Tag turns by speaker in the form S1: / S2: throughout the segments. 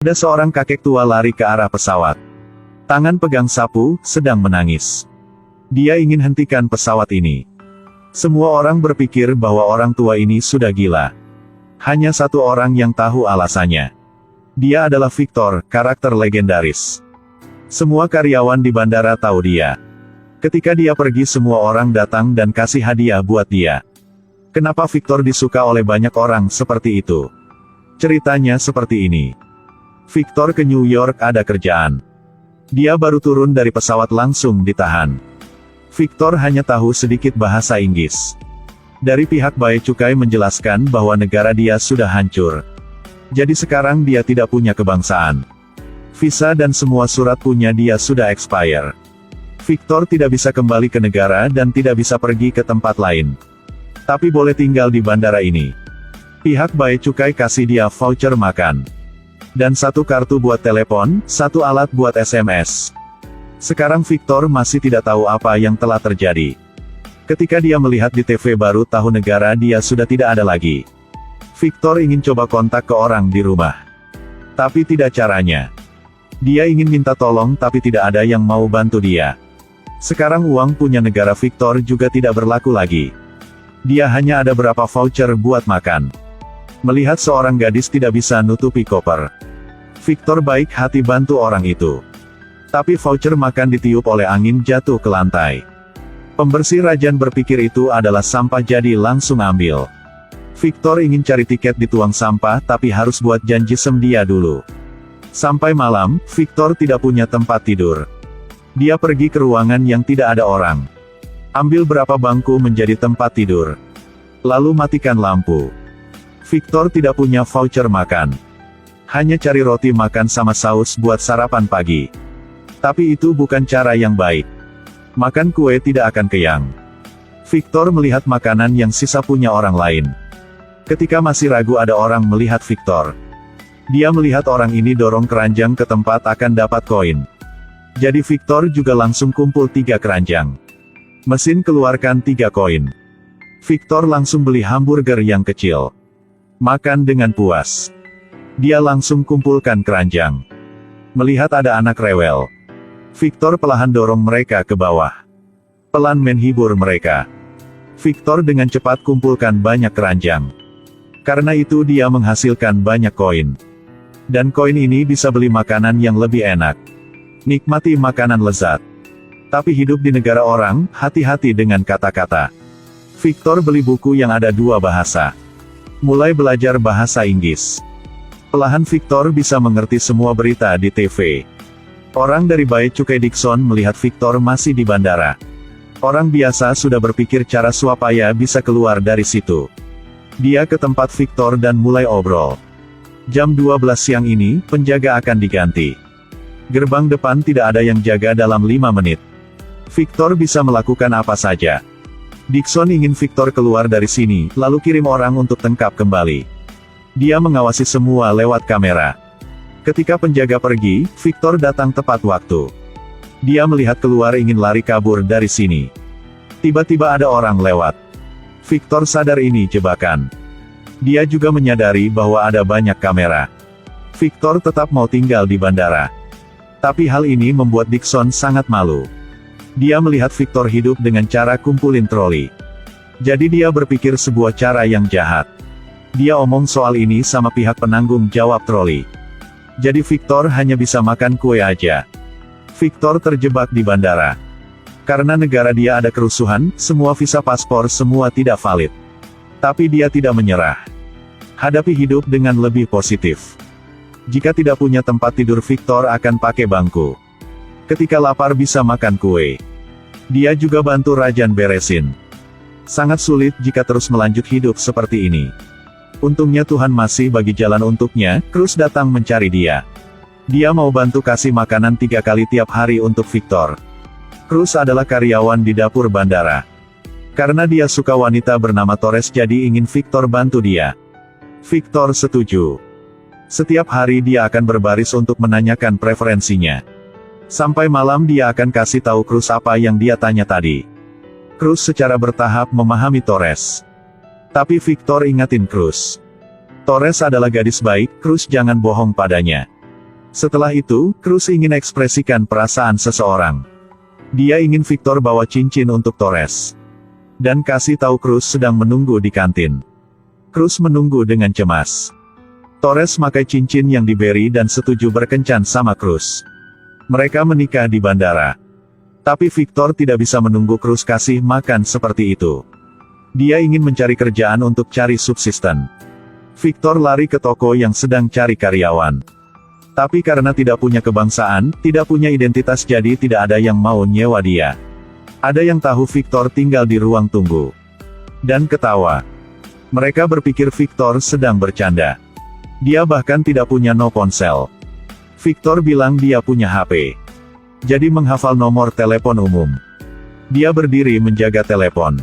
S1: Ada seorang kakek tua lari ke arah pesawat. Tangan pegang sapu, sedang menangis. Dia ingin hentikan pesawat ini. Semua orang berpikir bahwa orang tua ini sudah gila. Hanya satu orang yang tahu alasannya. Dia adalah Victor, karakter legendaris. Semua karyawan di bandara tahu dia. Ketika dia pergi semua orang datang dan kasih hadiah buat dia. Kenapa Victor disuka oleh banyak orang seperti itu? Ceritanya seperti ini. Victor ke New York ada kerjaan. Dia baru turun dari pesawat langsung ditahan. Victor hanya tahu sedikit bahasa Inggris. Dari pihak Bea Cukai menjelaskan bahwa negara dia sudah hancur. Jadi sekarang dia tidak punya kebangsaan. Visa dan semua surat punya dia sudah expire. Victor tidak bisa kembali ke negara dan tidak bisa pergi ke tempat lain. Tapi boleh tinggal di bandara ini. Pihak Bea Cukai kasih dia voucher makan. Dan satu kartu buat telepon, satu alat buat SMS. Sekarang Victor masih tidak tahu apa yang telah terjadi. Ketika dia melihat di TV baru tahu negara dia sudah tidak ada lagi. Victor ingin coba kontak ke orang di rumah. Tapi tidak caranya. Dia ingin minta tolong tapi tidak ada yang mau bantu dia. Sekarang uang punya negara Victor juga tidak berlaku lagi. Dia hanya ada berapa voucher buat makan. Melihat seorang gadis tidak bisa nutupi koper. Victor baik hati bantu orang itu. Tapi voucher makan ditiup oleh angin jatuh ke lantai. Pembersih Rajan berpikir itu adalah sampah jadi langsung ambil. Victor ingin cari tiket di tuang sampah tapi harus buat janji sem dia dulu. Sampai malam, Victor tidak punya tempat tidur. Dia pergi ke ruangan yang tidak ada orang. Ambil berapa bangku menjadi tempat tidur. Lalu matikan lampu. Victor tidak punya voucher makan. Hanya cari roti makan sama saus buat sarapan pagi. Tapi itu bukan cara yang baik. Makan kue tidak akan kenyang. Victor melihat makanan yang sisa punya orang lain. Ketika masih ragu ada orang melihat Victor. Dia melihat orang ini dorong keranjang ke tempat akan dapat koin. Jadi Victor juga langsung kumpul 3 keranjang. Mesin keluarkan 3 koin. Victor langsung beli hamburger yang kecil. Makan dengan puas. Dia langsung kumpulkan keranjang. Melihat ada anak rewel. Victor perlahan dorong mereka ke bawah. Pelan menghibur mereka. Victor dengan cepat kumpulkan banyak keranjang. Karena itu dia menghasilkan banyak koin. Dan koin ini bisa beli makanan yang lebih enak. Nikmati makanan lezat. Tapi hidup di negara orang, hati-hati dengan kata-kata. Victor beli buku yang ada 2 bahasa. Mulai belajar bahasa Inggris. Perlahan Victor bisa mengerti semua berita di TV. Orang dari Bea Cukai Dixon melihat Victor masih di bandara. Orang biasa sudah berpikir cara supaya bisa keluar dari situ. Dia ke tempat Victor dan mulai obrol. Jam 12 siang ini, penjaga akan diganti. Gerbang depan tidak ada yang jaga dalam 5 menit. Victor bisa melakukan apa saja. Dixon ingin Victor keluar dari sini, lalu kirim orang untuk tangkap kembali. Dia mengawasi semua lewat kamera. Ketika penjaga pergi, Victor datang tepat waktu. Dia melihat keluar ingin lari kabur dari sini. Tiba-tiba ada orang lewat. Victor sadar ini jebakan. Dia juga menyadari bahwa ada banyak kamera. Victor tetap mau tinggal di bandara. Tapi hal ini membuat Dixon sangat malu. Dia melihat Victor hidup dengan cara kumpulin troli. Jadi dia berpikir sebuah cara yang jahat. Dia omong soal ini sama pihak penanggung jawab troli. Jadi Victor hanya bisa makan kue aja. Victor terjebak di bandara. Karena negara dia ada kerusuhan, semua visa paspor semua tidak valid. Tapi dia tidak menyerah. Hadapi hidup dengan lebih positif. Jika tidak punya tempat tidur Victor akan pakai bangku. Ketika lapar bisa makan kue. Dia juga bantu Rajan beresin. Sangat sulit jika terus melanjut hidup seperti ini. Untungnya Tuhan masih bagi jalan untuknya, Cruz datang mencari dia. Dia mau bantu kasih makanan 3 kali tiap hari untuk Victor. Cruz adalah karyawan di dapur bandara. Karena dia suka wanita bernama Torres jadi ingin Victor bantu dia. Victor setuju. Setiap hari dia akan berbaris untuk menanyakan preferensinya. Sampai malam dia akan kasih tahu Cruz apa yang dia tanya tadi. Cruz secara bertahap memahami Torres. Tapi Victor ingatin Cruz. Torres adalah gadis baik, Cruz jangan bohong padanya. Setelah itu, Cruz ingin ekspresikan perasaan seseorang. Dia ingin Victor bawa cincin untuk Torres. Dan kasih tahu Cruz sedang menunggu di kantin. Cruz menunggu dengan cemas. Torres makai cincin yang diberi dan setuju berkencan sama Cruz. Mereka menikah di bandara. Tapi Victor tidak bisa menunggu Cruz kasih makan seperti itu. Dia ingin mencari kerjaan untuk cari subsisten. Victor lari ke toko yang sedang cari karyawan. Tapi karena tidak punya kebangsaan, tidak punya identitas, jadi tidak ada yang mau nyewa dia. Ada yang tahu Victor tinggal di ruang tunggu. Dan ketawa. Mereka berpikir Victor sedang bercanda. Dia bahkan tidak punya no ponsel. Victor bilang dia punya HP. Jadi menghafal nomor telepon umum. Dia berdiri menjaga telepon.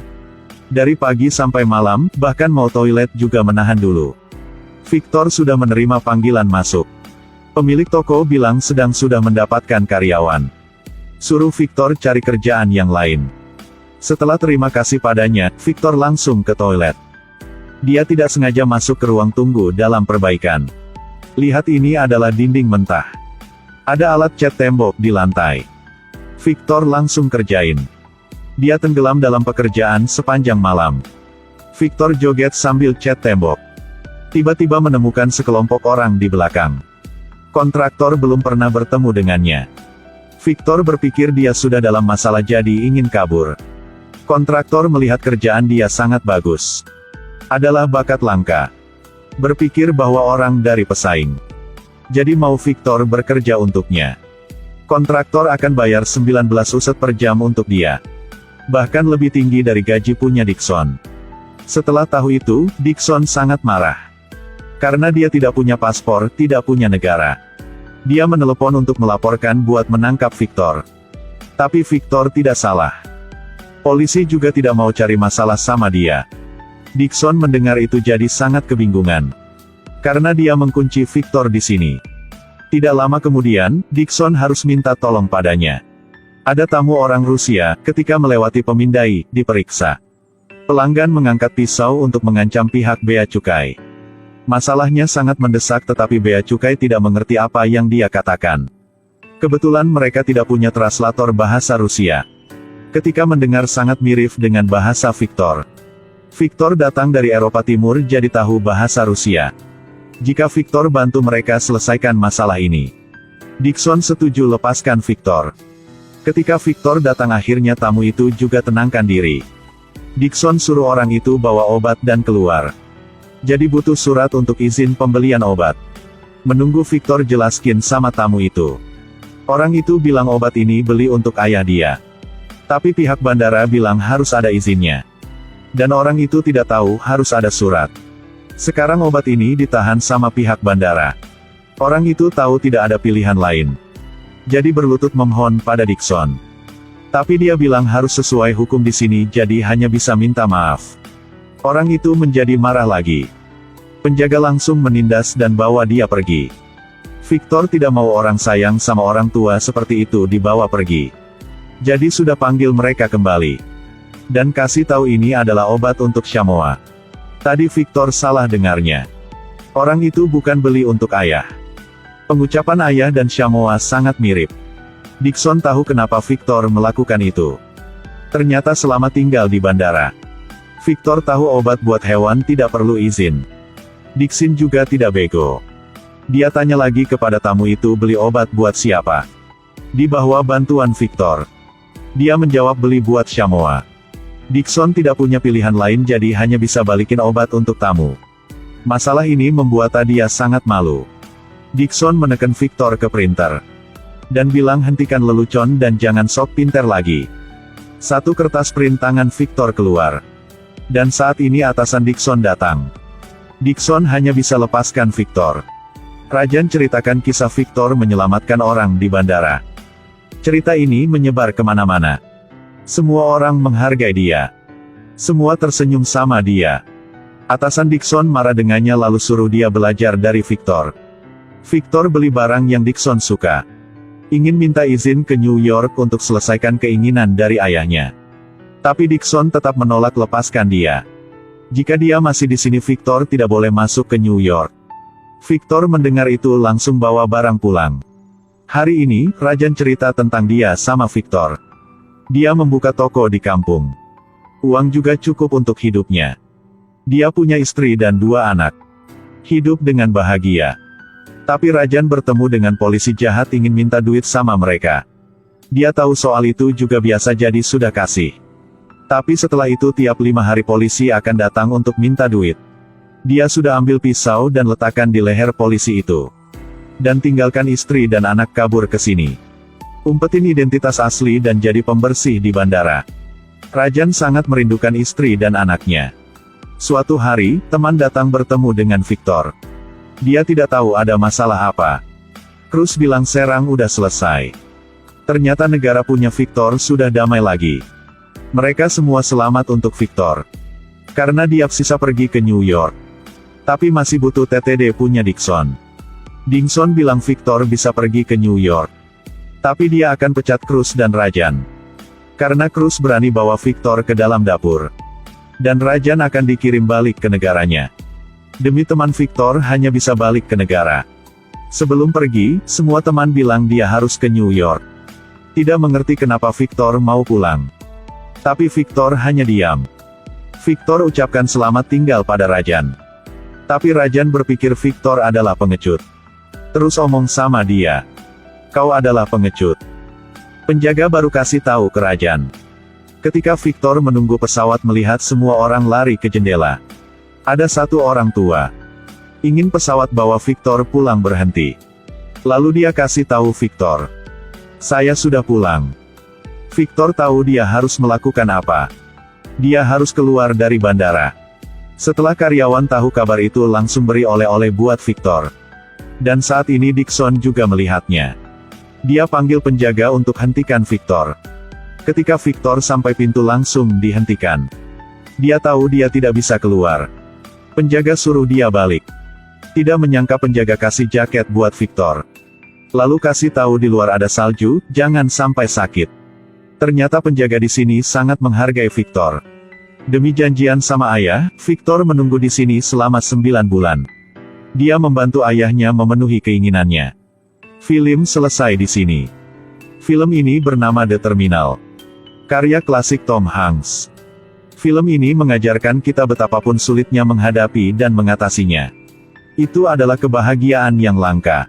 S1: Dari pagi sampai malam, bahkan mau toilet juga menahan dulu. Victor sudah menerima panggilan masuk. Pemilik toko bilang sudah mendapatkan karyawan. Suruh Victor cari kerjaan yang lain. Setelah terima kasih padanya, Victor langsung ke toilet. Dia tidak sengaja masuk ke ruang tunggu dalam perbaikan. Lihat, ini adalah dinding mentah. Ada alat cat tembok di lantai. Victor langsung kerjain. Dia tenggelam dalam pekerjaan sepanjang malam. Victor joget sambil cat tembok. Tiba-tiba menemukan sekelompok orang di belakang. Kontraktor belum pernah bertemu dengannya. Victor berpikir dia sudah dalam masalah jadi ingin kabur. Kontraktor melihat kerjaan dia sangat bagus. Adalah bakat langka. Berpikir bahwa orang dari pesaing. Jadi mau Victor bekerja untuknya. Kontraktor akan bayar 19 uset per jam untuk dia. Bahkan lebih tinggi dari gaji punya Dixon. Setelah tahu itu, Dixon sangat marah. Karena dia tidak punya paspor, tidak punya negara. Dia menelepon untuk melaporkan buat menangkap Victor. Tapi Victor tidak salah. Polisi juga tidak mau cari masalah sama dia. Dixon mendengar itu jadi sangat kebingungan. Karena dia mengunci Victor di sini. Tidak lama kemudian, Dixon harus minta tolong padanya. Ada tamu orang Rusia, ketika melewati pemindai, diperiksa. Pelanggan mengangkat pisau untuk mengancam pihak bea cukai. Masalahnya sangat mendesak, tetapi bea cukai tidak mengerti apa yang dia katakan. Kebetulan mereka tidak punya translator bahasa Rusia. Ketika mendengar sangat mirip dengan bahasa Victor. Victor datang dari Eropa Timur jadi tahu bahasa Rusia. Jika Victor bantu mereka selesaikan masalah ini. Dixon setuju lepaskan Victor. Ketika Victor datang akhirnya tamu itu juga tenangkan diri. Dixon suruh orang itu bawa obat dan keluar. Jadi butuh surat untuk izin pembelian obat. Menunggu Victor jelaskin sama tamu itu. Orang itu bilang obat ini beli untuk ayah dia. Tapi pihak bandara bilang harus ada izinnya. Dan orang itu tidak tahu harus ada surat. Sekarang obat ini ditahan sama pihak bandara. Orang itu tahu tidak ada pilihan lain. Jadi berlutut memohon pada Dixon. Tapi dia bilang harus sesuai hukum di sini, jadi hanya bisa minta maaf. Orang itu menjadi marah lagi. Penjaga langsung menindas dan bawa dia pergi. Victor tidak mau orang sayang sama orang tua seperti itu dibawa pergi. Jadi sudah panggil mereka kembali. Dan kasih tahu ini adalah obat untuk Shamoa. Tadi Victor salah dengarnya. Orang itu bukan beli untuk ayah. Pengucapan ayah dan Shamoa sangat mirip. Dixon tahu kenapa Victor melakukan itu. Ternyata selama tinggal di bandara. Victor tahu obat buat hewan tidak perlu izin. Dixon juga tidak bego. Dia tanya lagi kepada tamu itu beli obat buat siapa. Di bawah bantuan Victor. Dia menjawab beli buat Shamoa. Dixon tidak punya pilihan lain jadi hanya bisa balikin obat untuk tamu. Masalah ini membuat dia sangat malu. Dixon menekan Victor ke printer. Dan bilang hentikan lelucon dan jangan sok pinter lagi. Satu kertas print tangan Victor keluar. Dan saat ini atasan Dixon datang. Dixon hanya bisa lepaskan Victor. Rajan ceritakan kisah Victor menyelamatkan orang di bandara. Cerita ini menyebar kemana-mana. Semua orang menghargai dia. Semua tersenyum sama dia. Atasan Dixon marah dengannya lalu suruh dia belajar dari Victor. Victor beli barang yang Dixon suka. Ingin minta izin ke New York untuk selesaikan keinginan dari ayahnya. Tapi Dixon tetap menolak lepaskan dia. Jika dia masih di sini Victor tidak boleh masuk ke New York. Victor mendengar itu langsung bawa barang pulang. Hari ini, Rajan cerita tentang dia sama Victor. Dia membuka toko di kampung. Uang juga cukup untuk hidupnya. Dia punya istri dan 2 anak. Hidup dengan bahagia. Tapi Rajan bertemu dengan polisi jahat ingin minta duit sama mereka. Dia tahu soal itu juga biasa jadi sudah kasih. Tapi setelah itu tiap 5 hari polisi akan datang untuk minta duit. Dia sudah ambil pisau dan letakkan di leher polisi itu. Dan tinggalkan istri dan anak kabur ke sini. Umpetin identitas asli dan jadi pembersih di bandara. Rajan sangat merindukan istri dan anaknya. Suatu hari, teman datang bertemu dengan Victor. Dia tidak tahu ada masalah apa. Cruz bilang serang udah selesai. Ternyata negara punya Victor sudah damai lagi. Mereka semua selamat untuk Victor. Karena dia sisa pergi ke New York. Tapi masih butuh TTD punya Dixon. Dixon bilang Victor bisa pergi ke New York. Tapi dia akan pecat Cruz dan Rajan. Karena Cruz berani bawa Victor ke dalam dapur. Dan Rajan akan dikirim balik ke negaranya. Demi teman Victor hanya bisa balik ke negara. Sebelum pergi, semua teman bilang dia harus ke New York. Tidak mengerti kenapa Victor mau pulang. Tapi Victor hanya diam. Victor ucapkan selamat tinggal pada Rajan. Tapi Rajan berpikir Victor adalah pengecut. Terus omong sama dia. Kau adalah pengecut. Penjaga baru kasih tahu ke Rajan. Ketika Victor menunggu pesawat melihat semua orang lari ke jendela. Ada satu orang tua. Ingin pesawat bawa Victor pulang berhenti. Lalu dia kasih tahu Victor. Saya sudah pulang. Victor tahu dia harus melakukan apa. Dia harus keluar dari bandara. Setelah karyawan tahu kabar itu langsung beri oleh-oleh buat Victor. Dan saat ini Dixon juga melihatnya. Dia panggil penjaga untuk hentikan Victor. Ketika Victor sampai pintu langsung dihentikan. Dia tahu dia tidak bisa keluar. Penjaga suruh dia balik. Tidak menyangka penjaga kasih jaket buat Victor. Lalu kasih tahu di luar ada salju, jangan sampai sakit. Ternyata penjaga di sini sangat menghargai Victor. Demi janjian sama ayah, Victor menunggu di sini selama 9 bulan. Dia membantu ayahnya memenuhi keinginannya. Film selesai di sini. Film ini bernama The Terminal. Karya klasik Tom Hanks. Film ini mengajarkan kita betapapun sulitnya menghadapi dan mengatasinya. Itu adalah kebahagiaan yang langka.